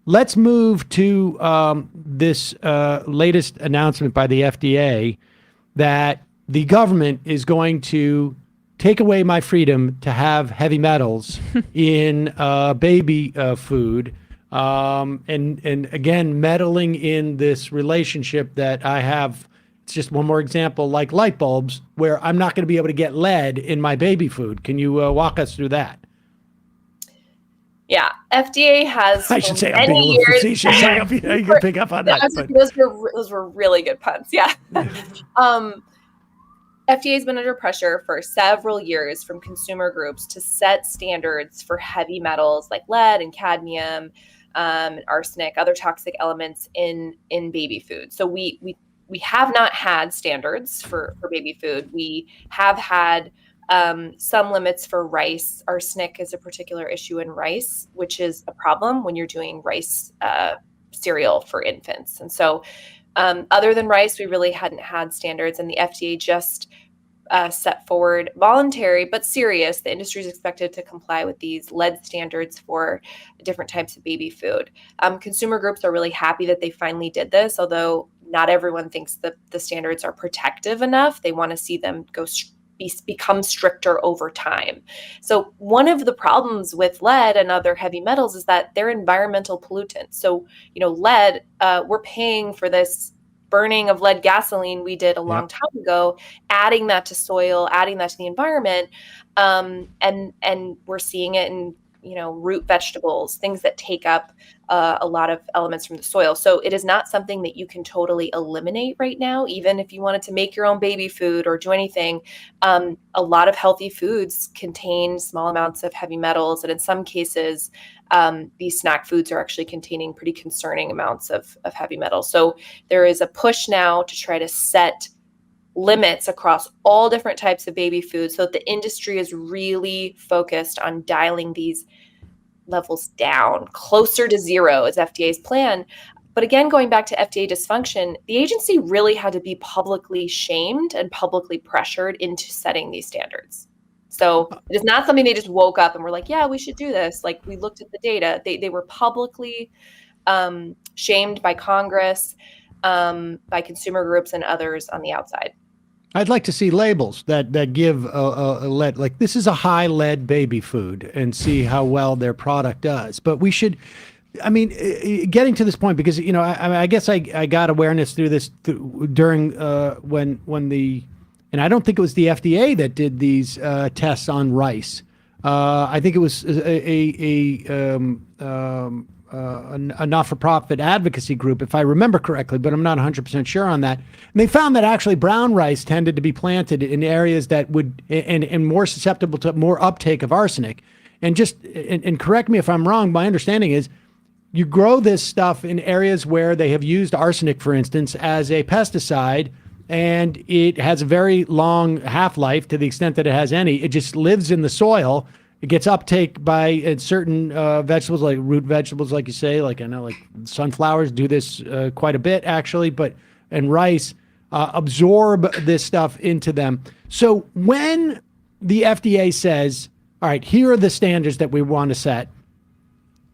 let's move to this latest announcement by the FDA that the government is going to take away my freedom to have heavy metals in baby food. And again, meddling in this relationship that I have. It's just one more example, like light bulbs, where I'm not going to be able to get lead in my baby food. Can you walk us through that? Yeah, FDA has. I should say I'm being a little facetious. I hope you can pick up on that. Those were really good puns. Yeah. FDA has been under pressure for several years from consumer groups to set standards for heavy metals like lead and cadmium, arsenic, other toxic elements in baby food. So we have not had standards for baby food. We have had some limits for rice. Arsenic is a particular issue in rice, which is a problem when you're doing rice cereal for infants. And so other than rice, we really hadn't had standards, and the FDA just set forward voluntary but serious. The industry is expected to comply with these lead standards for different types of baby food. Consumer groups are really happy that they finally did this, although not everyone thinks that the standards are protective enough. They want to see them become stricter over time. So one of the problems with lead and other heavy metals is that they're environmental pollutants. So, lead, we're paying for this burning of lead gasoline we did a long time ago, adding that to soil, adding that to the environment. And we're seeing it in, root vegetables, things that take up a lot of elements from the soil. So it is not something that you can totally eliminate right now, even if you wanted to make your own baby food or do anything. A lot of healthy foods contain small amounts of heavy metals. And in some cases, these snack foods are actually containing pretty concerning amounts of heavy metals. So there is a push now to try to set limits across all different types of baby food, so that the industry is really focused on dialing these levels down closer to zero is FDA's plan. But again, going back to FDA dysfunction, the agency really had to be publicly shamed and publicly pressured into setting these standards. So it is not something they just woke up and were like, yeah, we should do this. Like, we looked at the data. They were publicly shamed by Congress, by consumer groups and others on the outside. I'd like to see labels that give a lead, like this is a high lead baby food, and see how well their product does. But we should, getting to this point, because I guess I got awareness through this during when the, and I don't think it was the FDA that did these tests on rice. I think it was a not-for-profit advocacy group, if I remember correctly, but I'm not 100% sure on that. And they found that actually brown rice tended to be planted in areas that would, and more susceptible to more uptake of arsenic. And and correct me if I'm wrong, my understanding is you grow this stuff in areas where they have used arsenic, for instance, as a pesticide, and it has a very long half-life to the extent that it has any. It just lives in the soil. It gets uptake by certain vegetables, like root vegetables, like you say. Like I know, like sunflowers do this quite a bit, actually. And rice absorb this stuff into them. So when the FDA says, "All right, here are the standards that we want to set,"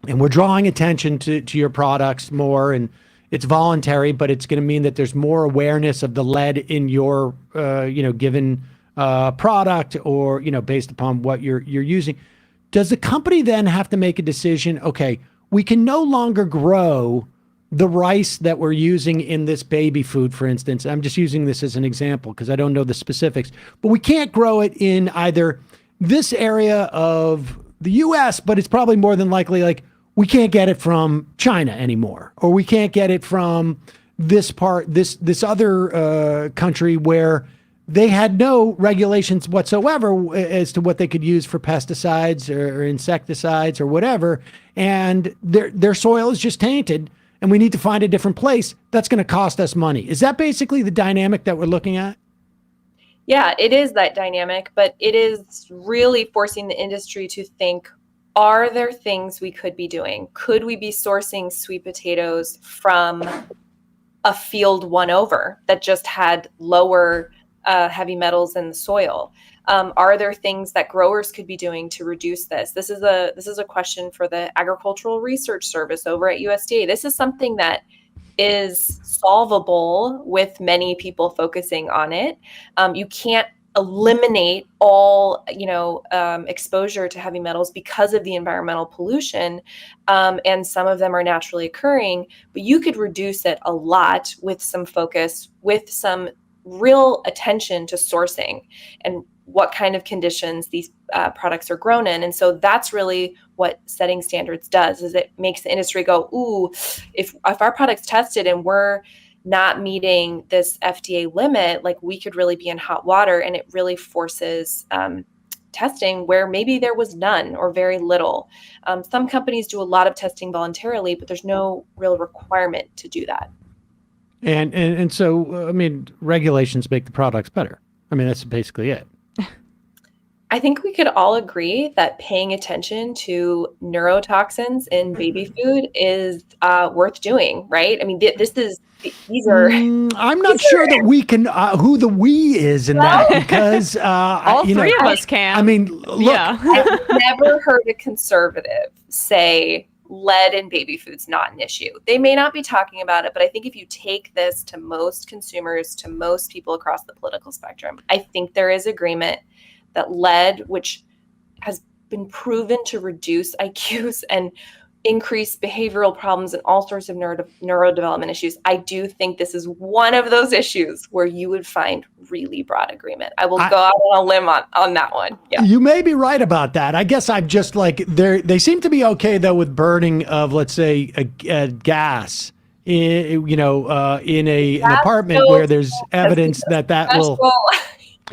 and we're drawing attention to your products more, and it's voluntary, but it's going to mean that there's more awareness of the lead in your, given product, or based upon what you're using. Does the company then have to make a decision? Okay, we can no longer grow the rice that we're using in this baby food, for instance. I'm just using this as an example because I don't know the specifics, but we can't grow it in either this area of the US, but it's probably more than likely like we can't get it from China anymore, or we can't get it from this other country where they had no regulations whatsoever as to what they could use for pesticides or insecticides or whatever. And their soil is just tainted, and we need to find a different place. That's going to cost us money. Is that basically the dynamic that we're looking at? Yeah, it is that dynamic, but it is really forcing the industry to think, are there things we could be doing? Could we be sourcing sweet potatoes from a field won over that just had lower heavy metals in the soil? Are there things that growers could be doing to reduce this? This is a question for the Agricultural Research Service over at USDA. This is something that is solvable with many people focusing on it. You can't eliminate all exposure to heavy metals because of the environmental pollution, and some of them are naturally occurring, but you could reduce it a lot with some focus, with some real attention to sourcing and what kind of conditions these products are grown in. And so that's really what setting standards does, is it makes the industry go, ooh, if our product's tested and we're not meeting this FDA limit, like we could really be in hot water. And it really forces testing where maybe there was none or very little. Some companies do a lot of testing voluntarily, but there's no real requirement to do that. And so, I mean, regulations make the products better. I mean, that's basically it. I think we could all agree that paying attention to neurotoxins in baby food is worth doing, right? I mean, these are. I'm not sure that we can, who the we is in that, because all three of us can. I mean, look. Yeah. I've never heard a conservative say lead in baby food's not an issue. They may not be talking about it, but I think if you take this to most consumers, to most people across the political spectrum, I think there is agreement that lead, which has been proven to reduce IQs and increase behavioral problems and all sorts of neurodevelopment issues, I do think this is one of those issues where you would find really broad agreement. I will go out on a limb on that one. Yeah. You may be right about that. I guess I'm just like, they seem to be okay, though, with burning of, let's say, a gas in an apartment where there's evidence that will.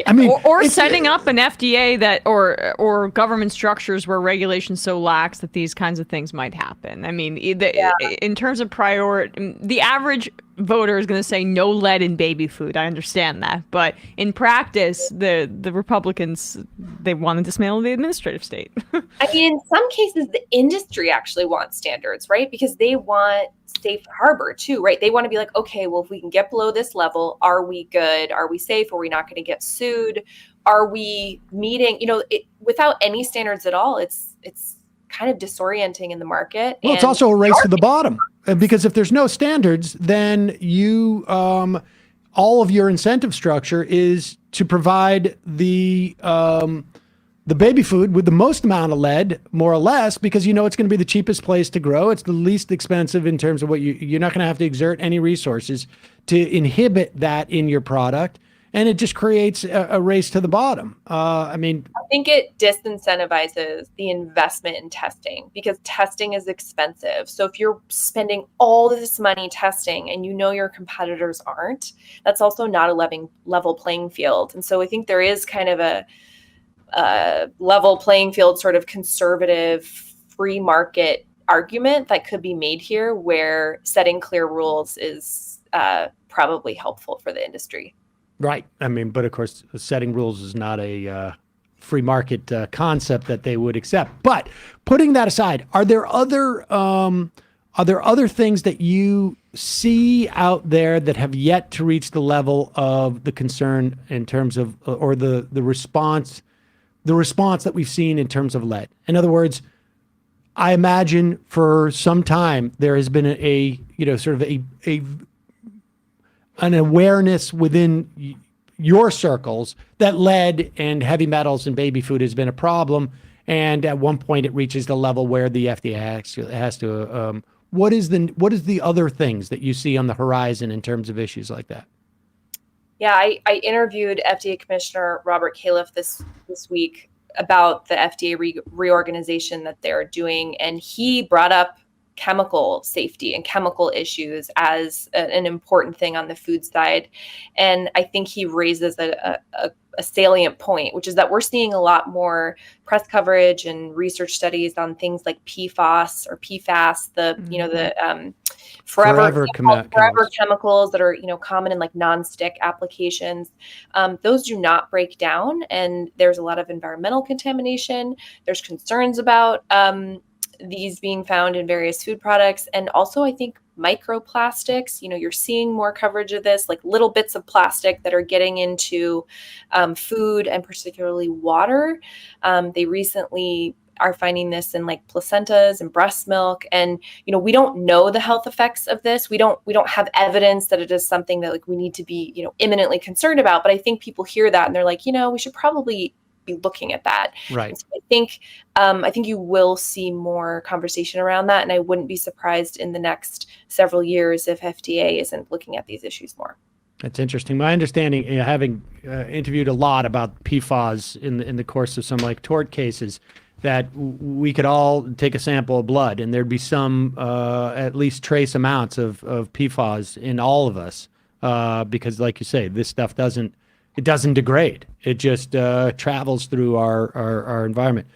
I mean, or setting up an FDA that or government structures where regulations so lax that these kinds of things might happen. I mean, in terms of priority, the average voter is going to say no lead in baby food. I understand that, but in practice, the Republicans, they want to dismantle the administrative state. I mean, in some cases, the industry actually wants standards, right? Because they want safe harbor too, right? They want to be like, okay, well, if we can get below this level, are we good? Are we safe? Are we not going to get sued? Are we meeting, without any standards at all? It's kind of disorienting in the market. Well, it's also a race to the bottom, because if there's no standards, then you, all of your incentive structure is to provide the baby food with the most amount of lead, more or less, because it's going to be the cheapest place to grow. It's the least expensive in terms of what you're not going to have to exert any resources to inhibit that in your product. And it just creates a race to the bottom. I think it disincentivizes the investment in testing, because testing is expensive. So if you're spending all this money testing and your competitors aren't, that's also not a level playing field. And so I think there is kind of a level playing field, sort of conservative free market argument that could be made here, where setting clear rules is probably helpful for the industry. Right. I mean, but of course, setting rules is not a free market concept that they would accept. But putting that aside, are there other things that you see out there that have yet to reach the level of the concern in terms of, or the response that we've seen in terms of lead? In other words, I imagine for some time there has been an awareness within your circles that lead and heavy metals in baby food has been a problem. And at one point it reaches the level where the FDA has to, what is the other things that you see on the horizon in terms of issues like that? Yeah, I interviewed FDA Commissioner Robert Califf this week about the FDA reorganization that they're doing. And he brought up chemical safety and chemical issues as an important thing on the food side. And I think he raises a salient point, which is that we're seeing a lot more press coverage and research studies on things like PFAS or PFAS, the forever chemicals that are common in like non-stick applications. Those do not break down, and there's a lot of environmental contamination. There's concerns about these being found in various food products, and also I think microplastics. You're seeing more coverage of this, like little bits of plastic that are getting into food and particularly water. They recently are finding this in like placentas and breast milk, and we don't know the health effects of this. We don't have evidence that it is something that like we need to be imminently concerned about, but I think people hear that and they're like, we should probably be looking at that. Right. So I think you will see more conversation around that, and I wouldn't be surprised in the next several years if FDA isn't looking at these issues more. That's interesting. My understanding, having interviewed a lot about PFAS in the course of some like tort cases, that we could all take a sample of blood and there'd be some at least trace amounts of PFAS in all of us, because like you say, this stuff doesn't degrade. It just travels through our environment.